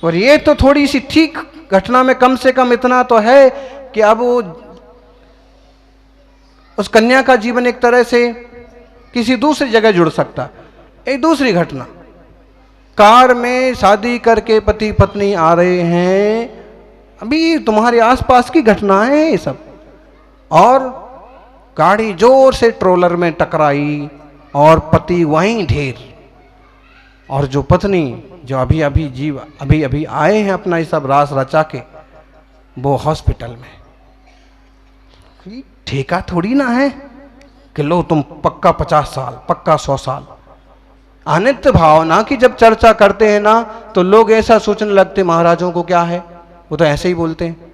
और ये तो थोड़ी सी ठीक घटना में कम से कम इतना तो है कि अब वो उस कन्या का जीवन एक तरह से किसी दूसरी जगह जुड़ सकता। एक दूसरी घटना, कार में शादी करके पति पत्नी आ रहे हैं, अभी तुम्हारे आसपास की घटनाएं हैं ये सब, और गाड़ी जोर से ट्रोलर में टकराई और पति वहीं ढेर, और जो पत्नी जो अभी अभी आए हैं अपना ये सब रास रचा के, वो हॉस्पिटल में। ठेका थोड़ी ना है कि लो तुम पक्का 50 साल, पक्का 100 साल। अनित्य भावना की जब चर्चा करते हैं ना तो लोग ऐसा सोचने लगते महाराजों को क्या है, वो तो ऐसे ही बोलते हैं।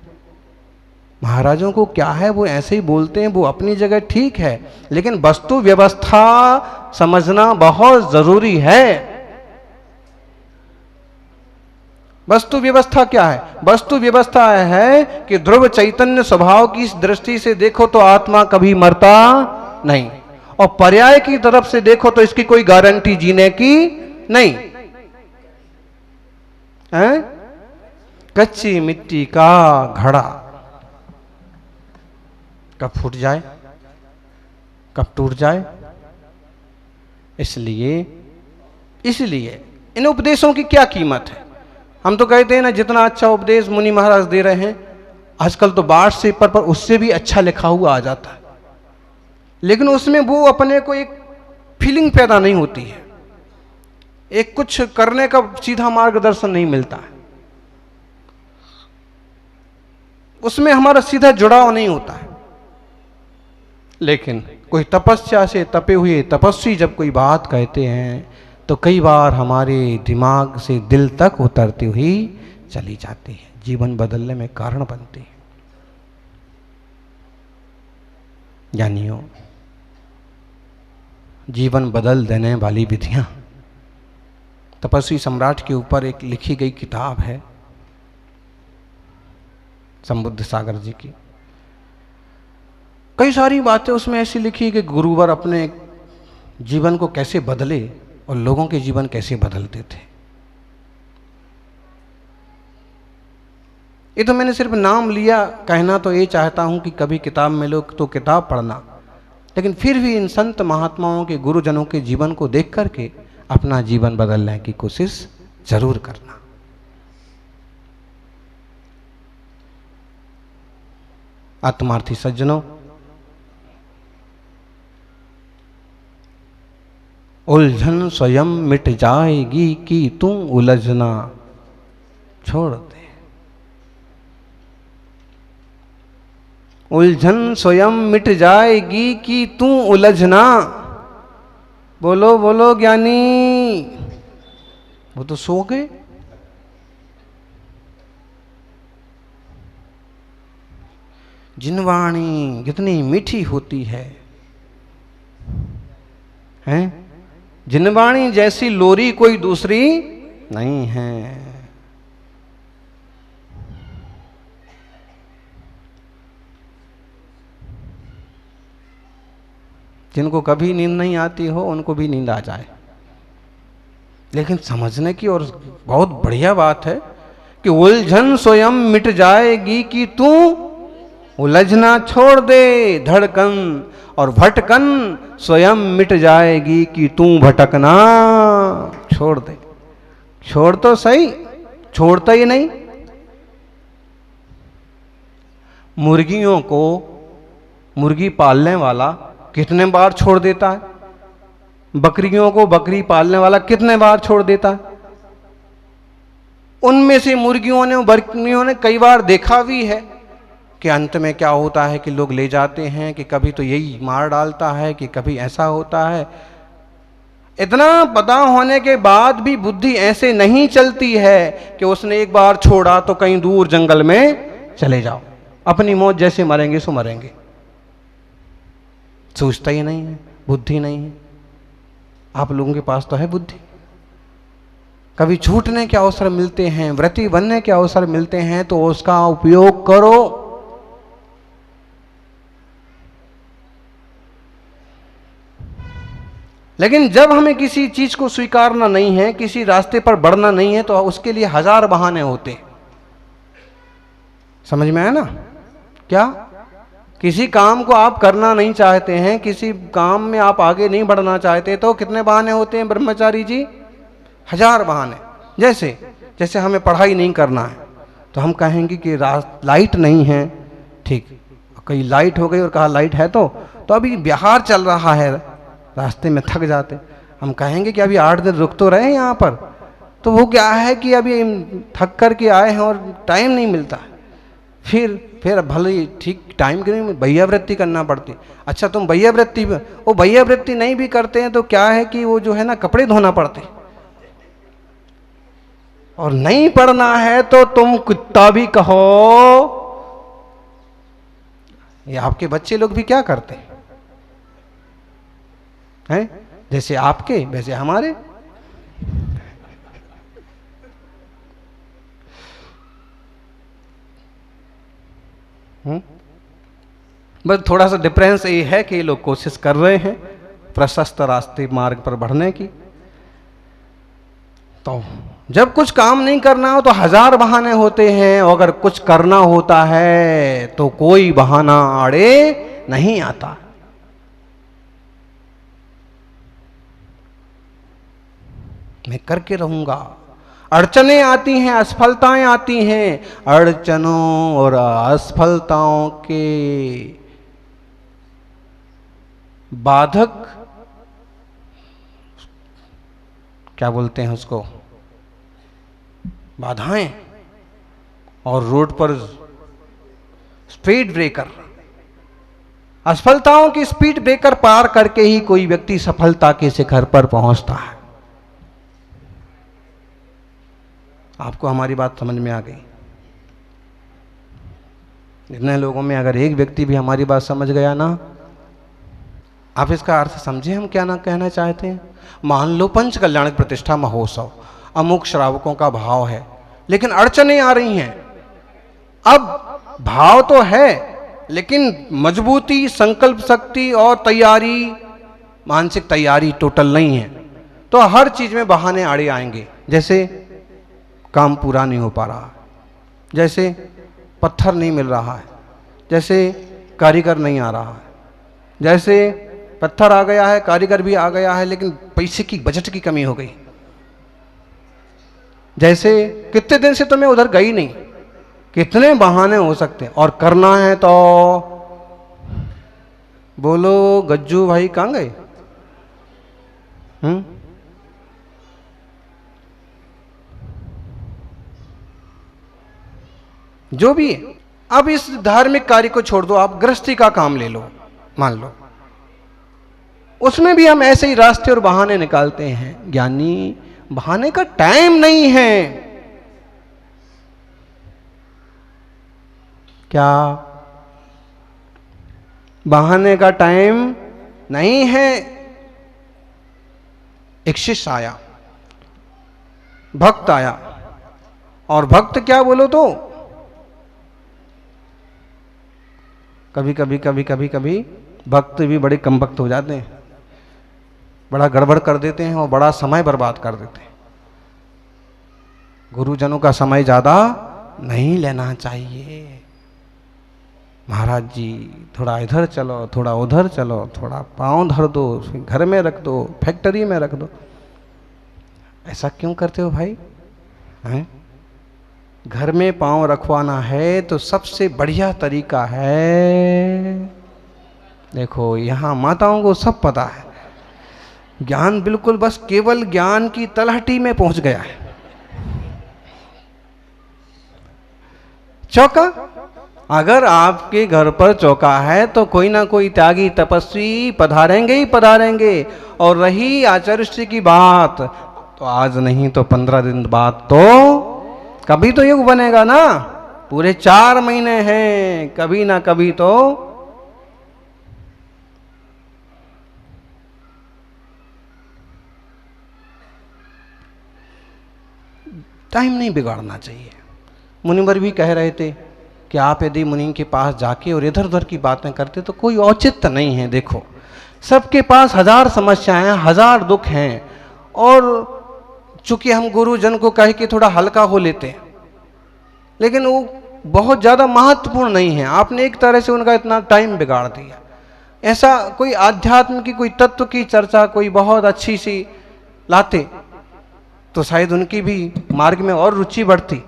महाराजों को क्या है, वो ऐसे ही बोलते हैं, वो अपनी जगह ठीक है, लेकिन वस्तु व्यवस्था समझना बहुत जरूरी है। वस्तु व्यवस्था क्या है? वस्तु व्यवस्था है कि ध्रुव चैतन्य स्वभाव की दृष्टि से देखो तो आत्मा कभी मरता नहीं, और पर्याय की तरफ से देखो तो इसकी कोई गारंटी जीने की नहीं है। कच्ची मिट्टी का घड़ा कब फूट जाए, कब टूट जाए। इसलिए इन उपदेशों की क्या कीमत है? हम तो कहते हैं ना, जितना अच्छा उपदेश मुनि महाराज दे रहे हैं, आजकल तो बार्ट पेपर पर उससे भी अच्छा लिखा हुआ आ जाता है, लेकिन उसमें वो अपने को एक फीलिंग पैदा नहीं होती है, एक कुछ करने का सीधा मार्गदर्शन नहीं मिलता है, उसमें हमारा सीधा जुड़ाव नहीं होता है। लेकिन कोई तपस्या से तपे हुए तपस्वी जब कोई बात कहते हैं तो कई बार हमारे दिमाग से दिल तक उतरती हुई चली जाती है, जीवन बदलने में कारण बनती है। ज्ञानियों, जीवन बदल देने वाली विधियां, तपस्वी सम्राट के ऊपर एक लिखी गई किताब है संबुद्ध सागर जी की। कई सारी बातें उसमें ऐसी लिखी कि गुरुवर अपने जीवन को कैसे बदले और लोगों के जीवन कैसे बदलते थे। ये तो मैंने सिर्फ नाम लिया, कहना तो ये चाहता हूं कि कभी किताब मिलो तो किताब पढ़ना, लेकिन फिर भी इन संत महात्माओं के गुरुजनों के जीवन को देख करके अपना जीवन बदलने की कोशिश जरूर करना। आत्मार्थी सज्जनों, उलझन स्वयं मिट जाएगी कि तू उलझना छोड़ दे। उलझन स्वयं मिट जाएगी कि तू उलझना। बोलो बोलो ज्ञानी। वो तो सो गए। जिनवाणी कितनी मीठी होती है, हैं? जिनवाणी जैसी लोरी कोई दूसरी नहीं है। जिनको कभी नींद नहीं आती हो उनको भी नींद आ जाए, लेकिन समझने की और बहुत बढ़िया बात है कि उलझन स्वयं मिट जाएगी कि तू उलझना छोड़ दे। धड़कन और भटकन स्वयं मिट जाएगी कि तू भटकना छोड़ दे। छोड़ तो सही, छोड़ता ही नहीं। मुर्गियों को मुर्गी पालने वाला कितने बार छोड़ देता है? बकरियों को बकरी पालने वाला कितने बार छोड़ देता है? उनमें से मुर्गियों ने बकरियों ने कई बार देखा भी है कि अंत में क्या होता है कि लोग ले जाते हैं, कि कभी तो यही मार डालता है, कि कभी ऐसा होता है। इतना पता होने के बाद भी बुद्धि ऐसे नहीं चलती है कि उसने एक बार छोड़ा तो कहीं दूर जंगल में चले जाओ, अपनी मौत जैसे मरेंगे सो मरेंगे। सोचता ही नहीं है, बुद्धि नहीं है। आप लोगों के पास तो है बुद्धि। कभी छूटने के अवसर मिलते हैं, व्रती बनने के अवसर मिलते हैं, तो उसका उपयोग करो। लेकिन जब हमें किसी चीज को स्वीकारना नहीं है, किसी रास्ते पर बढ़ना नहीं है, तो उसके लिए हजार बहाने होते हैं। समझ में आया ना? क्या किसी काम को आप करना नहीं चाहते हैं, किसी काम में आप आगे नहीं बढ़ना चाहते, तो कितने बहाने होते हैं ब्रह्मचारी जी? हजार बहाने। जैसे जैसे हमें पढ़ाई नहीं करना है तो हम कहेंगे कि लाइट नहीं है, ठीक, कहीं लाइट हो गई और कहा लाइट है तो अभी बिहार चल रहा है, रास्ते में थक जाते, हम कहेंगे कि अभी 8 दिन रुक तो रहे यहाँ पर, तो वो क्या है कि अभी थक कर के आए हैं और टाइम नहीं मिलता। फिर भले ही ठीक टाइम के नहीं, भैयावृत्ति करना पड़ती। अच्छा तुम भैयावृत्ति, वो भैयावृत्ति नहीं भी करते हैं तो क्या है कि वो जो है ना कपड़े धोना पड़ते, और नहीं पढ़ना है तो तुम कुत्ता भी कहो। ये आपके बच्चे लोग भी क्या करते हैं? जैसे आपके वैसे हमारे। बस थोड़ा सा डिफरेंस ये है कि ये लोग कोशिश कर रहे हैं प्रशस्त रास्ते मार्ग पर बढ़ने की। तो जब कुछ काम नहीं करना हो तो हजार बहाने होते हैं, और अगर कुछ करना होता है तो कोई बहाना आड़े नहीं आता। मैं करके रहूंगा। अड़चने आती हैं, असफलताएं आती हैं, अड़चनों और असफलताओं के बाधक, क्या बोलते हैं उसको, बाधाएं, और रोड पर स्पीड ब्रेकर। असफलताओं की स्पीड ब्रेकर पार करके ही कोई व्यक्ति सफलता के शिखर पर पहुंचता है। आपको हमारी बात समझ में आ गई? इतने लोगों में अगर एक व्यक्ति भी हमारी बात समझ गया ना, आप इसका अर्थ समझे हम क्या ना कहना चाहते हैं। मान लो पंच कल्याण प्रतिष्ठा महोत्सव, अमुक श्रावकों का भाव है, लेकिन अड़चनें आ रही हैं। अब भाव तो है, लेकिन मजबूती, संकल्प शक्ति और तैयारी, मानसिक तैयारी टोटल नहीं है, तो हर चीज में बहाने आड़े आएंगे। जैसे काम पूरा नहीं हो पा रहा, जैसे पत्थर नहीं मिल रहा है, जैसे कारीगर नहीं आ रहा है, जैसे पत्थर आ गया है, कारीगर भी आ गया है, लेकिन पैसे की, बजट की कमी हो गई, जैसे कितने दिन से तो मैं उधर गई नहीं, कितने बहाने हो सकते हैं। और करना है तो बोलो गज्जू भाई कहाँ गए? जो भी है। अब इस धार्मिक कार्य को छोड़ दो, आप गृहस्थी का काम ले लो, मान लो, उसमें भी हम ऐसे ही रास्ते और बहाने निकालते हैं। ज्ञानी बहाने का टाइम नहीं है। क्या बहाने का टाइम नहीं है? एक शिष्य आया, भक्त आया, और भक्त क्या बोलो तो कभी कभी भक्त भी बड़े कम भक्त हो जाते हैं, बड़ा गड़बड़ कर देते हैं और बड़ा समय बर्बाद कर देते हैं। गुरुजनों का समय ज्यादा नहीं लेना चाहिए। महाराज जी थोड़ा इधर चलो, थोड़ा उधर चलो, थोड़ा पाँव धर दो, घर में रख दो, फैक्ट्री में रख दो। ऐसा क्यों करते हो भाई? हैं? घर में पाँव रखवाना है तो सबसे बढ़िया तरीका है, देखो यहाँ माताओं को सब पता है, ज्ञान बिल्कुल बस केवल ज्ञान की तलहटी में पहुंच गया है। चौका, अगर आपके घर पर चौका है तो कोई ना कोई त्यागी तपस्वी पधारेंगे ही पधारेंगे। और रही आचार्य की बात, तो आज नहीं तो 15 दिन बाद तो कभी तो युग बनेगा ना। पूरे 4 महीने हैं, कभी ना कभी तो टाइम नहीं बिगाड़ना चाहिए। मुनिवर भी कह रहे थे कि आप यदि मुनि के पास जाके और इधर उधर की बातें करते तो कोई औचित्य नहीं है। देखो सबके पास हजार समस्याएं हैं, हजार दुख हैं, और चूंकि हम गुरुजन को कहे कि थोड़ा हल्का हो लेते हैं, लेकिन वो बहुत ज़्यादा महत्वपूर्ण नहीं है। आपने एक तरह से उनका इतना टाइम बिगाड़ दिया। ऐसा कोई आध्यात्म की, कोई तत्व की चर्चा कोई बहुत अच्छी सी लाते तो शायद उनकी भी मार्ग में और रुचि बढ़ती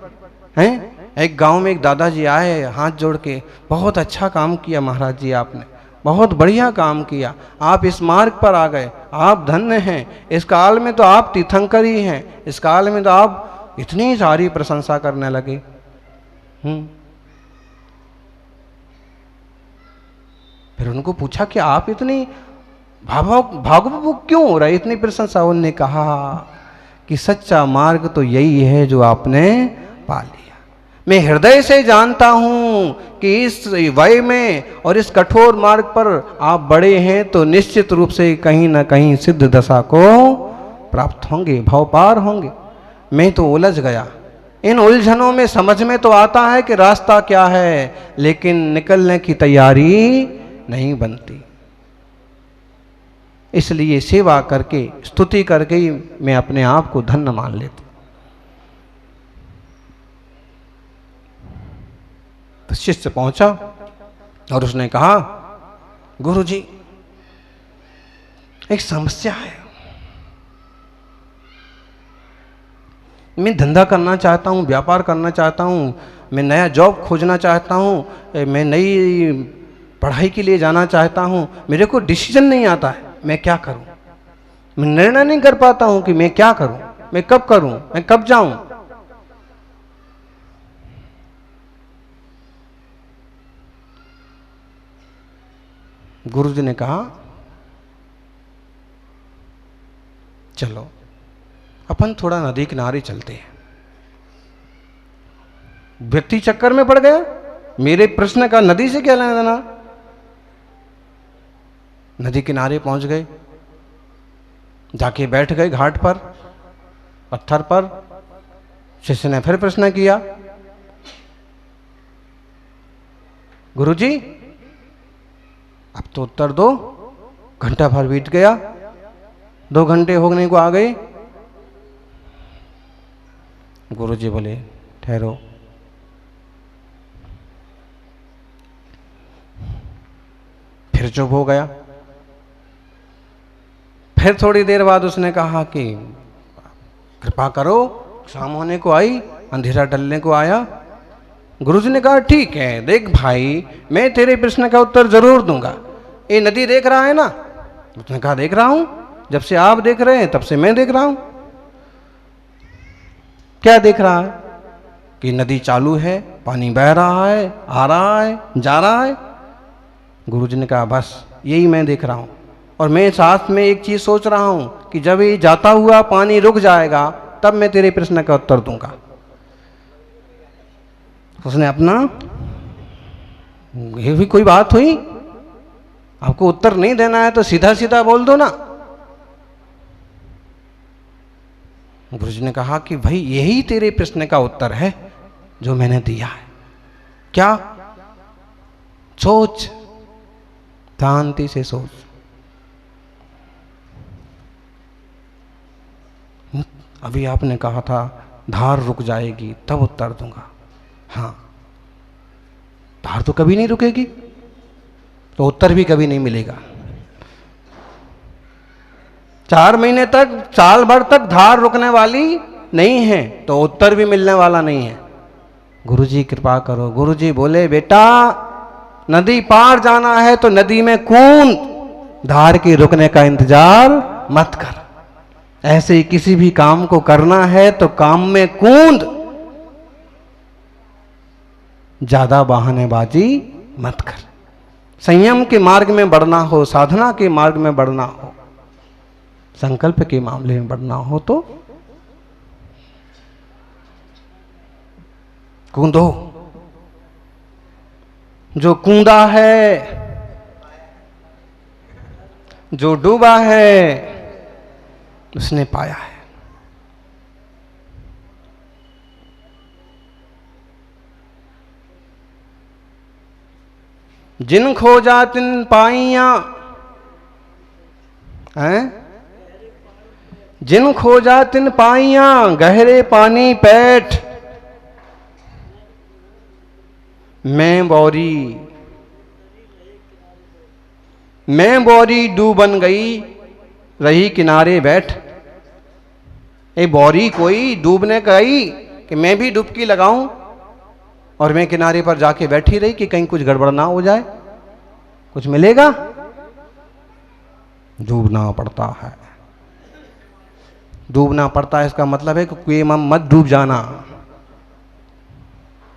हैं। एक गांव में एक दादाजी आए हाथ जोड़ के, बहुत अच्छा काम किया महाराज जी, आपने बहुत बढ़िया काम किया, आप इस मार्ग पर आ गए, आप धन्य हैं। इस काल में तो आप तीर्थंकर ही हैं, इस काल में तो आप इतनी सारी प्रशंसा करने लगे। फिर उनको पूछा कि आप इतनी भावुक क्यों हो रहे, इतनी प्रशंसा? उन्होंने कहा कि सच्चा मार्ग तो यही है जो आपने पा लिया। मैं हृदय से जानता हूं कि इस वय में और इस कठोर मार्ग पर आप बड़े हैं तो निश्चित रूप से कहीं ना कहीं सिद्ध दशा को प्राप्त होंगे, भव पार होंगे। मैं तो उलझ गया, इन उलझनों में समझ में तो आता है कि रास्ता क्या है, लेकिन निकलने की तैयारी नहीं बनती। इसलिए सेवा करके, स्तुति करके ही मैं अपने आप को धन्य मान लेता। तो शिष्य पहुंचा और उसने कहा, गुरुजी एक समस्या है, मैं धंधा करना चाहता हूँ, व्यापार करना चाहता हूँ, मैं नया जॉब खोजना चाहता हूँ, मैं नई पढ़ाई के लिए जाना चाहता हूँ, मेरे को डिसीजन नहीं आता है, मैं क्या करूँ? मैं निर्णय नहीं कर पाता हूँ कि मैं क्या करूँ, मैं कब करूँ, मैं कब जाऊँ। गुरुजी ने कहा, चलो अपन थोड़ा नदी किनारे चलते हैं। व्यक्ति चक्कर में पड़ गया, मेरे प्रश्न का नदी से क्या लेना देना। नदी किनारे पहुंच गए, जाके बैठ गए घाट पर, पत्थर पर। शिष्य ने फिर प्रश्न किया, गुरुजी अब तो उत्तर दो। घंटा भर बीत गया, 2 घंटे होने को आ गए। गुरुजी बोले, ठहरो। फिर चुप हो गया। फिर थोड़ी देर बाद उसने कहा कि कृपा करो, शाम होने को आई, अंधेरा डलने को आया। गुरुजी ने कहा, ठीक है, देख भाई, मैं तेरे प्रश्न का उत्तर जरूर दूंगा। ये नदी देख रहा है ना? उसने कहा, देख रहा हूं, जब से आप देख रहे हैं तब से मैं देख रहा हूं। क्या देख रहा है? कि नदी चालू है, पानी बह रहा है, आ रहा है, जा रहा है। गुरुजी ने कहा, बस यही मैं देख रहा हूं, और मैं साथ में एक चीज सोच रहा हूं कि जब ये जाता हुआ पानी रुक जाएगा तब मैं तेरे प्रश्न का उत्तर दूंगा। उसने अपना, ये भी कोई बात हुई? आपको उत्तर नहीं देना है तो सीधा सीधा बोल दो ना। गुरुजी ने कहा कि भाई यही तेरे प्रश्न का उत्तर है जो मैंने दिया है। क्या? सोच, शांति से सोच। अभी आपने कहा था धार रुक जाएगी तब उत्तर दूंगा। हाँ, धार तो कभी नहीं रुकेगी तो उत्तर भी कभी नहीं मिलेगा। 4 महीने तक, साल भर तक धार रुकने वाली नहीं है तो उत्तर भी मिलने वाला नहीं है। गुरुजी कृपा करो। गुरुजी बोले, बेटा नदी पार जाना है तो नदी में कूद, धार के रुकने का इंतजार मत कर। ऐसे ही किसी भी काम को करना है तो काम में कूद, ज्यादा बहानेबाजी मत कर। संयम के मार्ग में बढ़ना हो, साधना के मार्ग में बढ़ना हो, संकल्प के मामले में बढ़ना हो तो कूदो। जो कूदा है, जो डूबा है, उसने पाया है। जिन खोजा तिन पाइया, हैं? जिन खोजा तिन पाइयां, गहरे पानी पैठ, मैं बोरी डूबन गई, रही किनारे बैठ। ये बोरी कोई डूबने गई कि मैं भी डुबकी लगाऊं और मैं किनारे पर जाके बैठी रही कि कहीं कुछ गड़बड़ ना हो जाए, कुछ मिलेगा? डूबना पड़ता है, डूबना पड़ता है। इसका मतलब है कि कुएं में मत डूब जाना।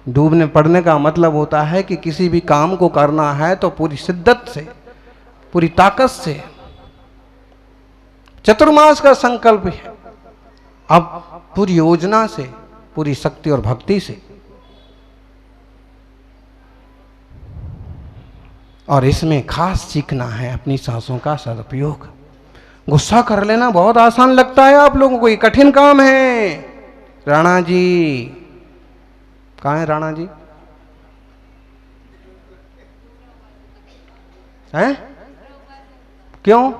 डूबने पड़ने का मतलब होता है कि किसी भी काम को करना है तो पूरी शिद्दत से, पूरी ताकत से। चतुर्मास का संकल्प है, अब पूरी योजना से, पूरी शक्ति और भक्ति से। और इसमें खास सीखना है अपनी सांसों का सदुपयोग। गुस्सा कर लेना बहुत आसान लगता है आप लोगों को, ये कठिन काम है। राणा जी कहाँ है? राणा जी हैं? क्यों?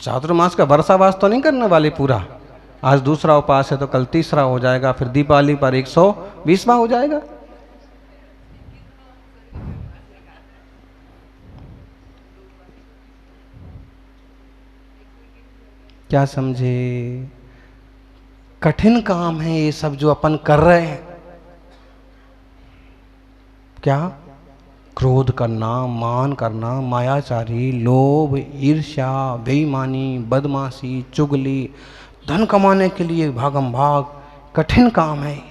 चातुर्मास का वर्षावास तो नहीं करने वाले पूरा? आज दूसरा उपास है तो कल तीसरा हो जाएगा, फिर दीपावली पर 120वां हो जाएगा। क्या समझे? कठिन काम है ये सब जो अपन कर रहे हैं। क्या? क्रोध करना, मान करना, मायाचारी, लोभ, ईर्ष्या, बेईमानी, बदमाशी, चुगली, धन कमाने के लिए भागम भाग, कठिन काम है।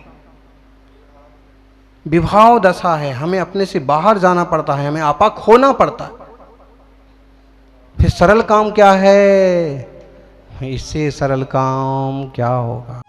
विभाव दशा है, हमें अपने से बाहर जाना पड़ता है, हमें आपा खोना पड़ता है। फिर सरल काम क्या है? इससे सरल काम क्या होगा?